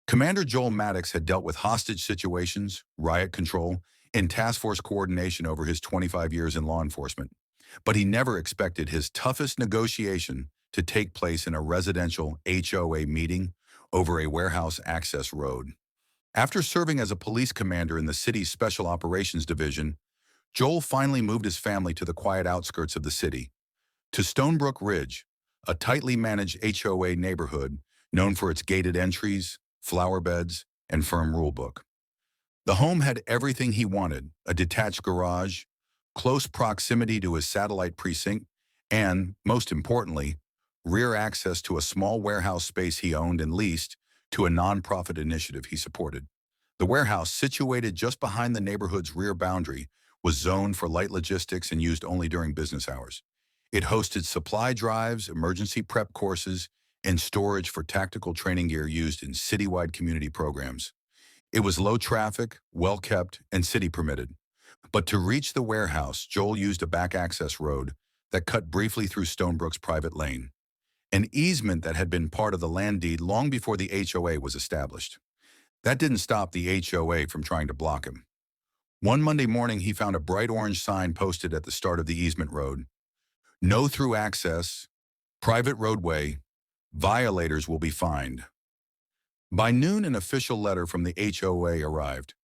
Commander Joel Maddox had dealt with hostage situations, riot control, and task force coordination over his 25 years in law enforcement. But he never expected his toughest negotiation to take place in a residential HOA meeting over a warehouse access road. After serving as a police commander in the city's Special Operations Division, Joel finally moved his family to the quiet outskirts of the city, to Stonebrook Ridge, a tightly managed HOA neighborhood known for its gated entries, flower beds, and firm rulebook. The home had everything he wanted: a detached garage, close proximity to his satellite precinct, and, most importantly, rear access to a small warehouse space he owned and leased to a nonprofit initiative he supported. The warehouse, situated just behind the neighborhood's rear boundary, was zoned for light logistics and used only during business hours. It hosted supply drives, emergency prep courses, and storage for tactical training gear used in citywide community programs. It was low traffic, well kept, and city permitted. But to reach the warehouse, Joel used a back access road that cut briefly through Stonebrook's private lane, an easement that had been part of the land deed long before the HOA was established. That didn't stop the HOA from trying to block him. One Monday morning, he found a bright orange sign posted at the start of the easement road: "No through access, private roadway, violators will be fined." By noon, an official letter from the HOA arrived.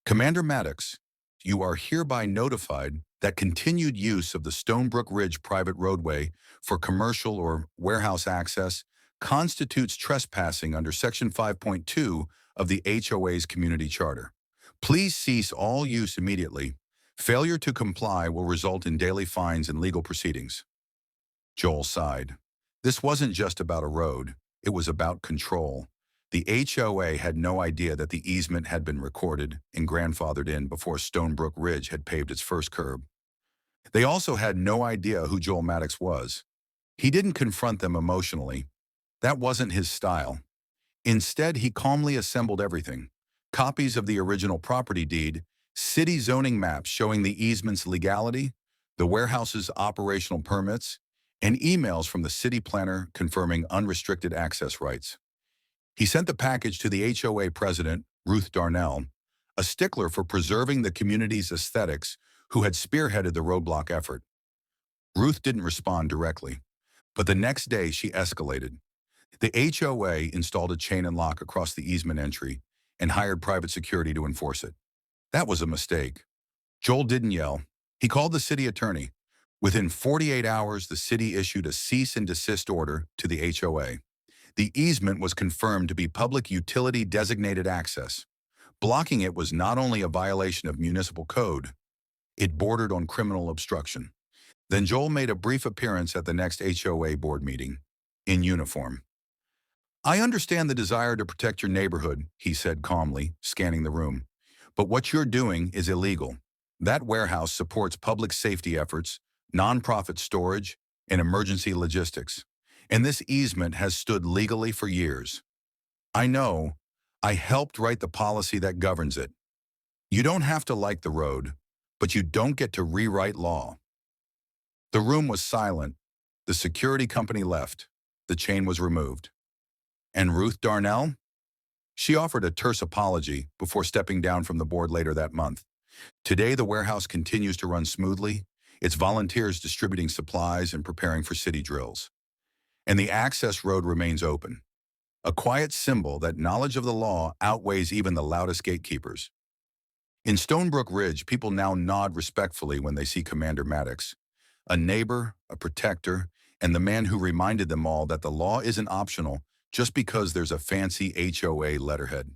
"Commander Maddox, you are hereby notified that continued use of the Stonebrook Ridge private roadway for commercial or warehouse access constitutes trespassing under Section 5.2 of the HOA's Community Charter. Please cease all use immediately. Failure to comply will result in daily fines and legal proceedings." Joel sighed. This wasn't just about a road. It was about control. The HOA had no idea that the easement had been recorded and grandfathered in before Stonebrook Ridge had paved its first curb. They also had no idea who Joel Maddox was. He didn't confront them emotionally. That wasn't his style. Instead, he calmly assembled everything: copies of the original property deed, city zoning maps showing the easement's legality, the warehouse's operational permits, and emails from the city planner confirming unrestricted access rights. He sent the package to the HOA president, Ruth Darnell, a stickler for preserving the community's aesthetics, who had spearheaded the roadblock effort. Ruth didn't respond directly, but the next day she escalated. The HOA installed a chain and lock across the easement entry and hired private security to enforce it. That was a mistake. Joel didn't yell. He called the city attorney. Within 48 hours, the city issued a cease and desist order to the HOA. The easement was confirmed to be public utility designated access. Blocking it was not only a violation of municipal code, it bordered on criminal obstruction. Then Joel made a brief appearance at the next HOA board meeting, in uniform. "I understand the desire to protect your neighborhood," he said calmly, scanning the room. "But what you're doing is illegal. That warehouse supports public safety efforts, nonprofit storage, and emergency logistics. And this easement has stood legally for years. I know. I helped write the policy that governs it. You don't have to like the road, but you don't get to rewrite law." The room was silent. The security company left. The chain was removed. And Ruth Darnell? She offered a terse apology before stepping down from the board later that month. Today, the warehouse continues to run smoothly, its volunteers distributing supplies and preparing for city drills. And the access road remains open, a quiet symbol that knowledge of the law outweighs even the loudest gatekeepers. In Stonebrook Ridge, people now nod respectfully when they see Commander Maddox, a neighbor, a protector, and the man who reminded them all that the law isn't optional just because there's a fancy HOA letterhead.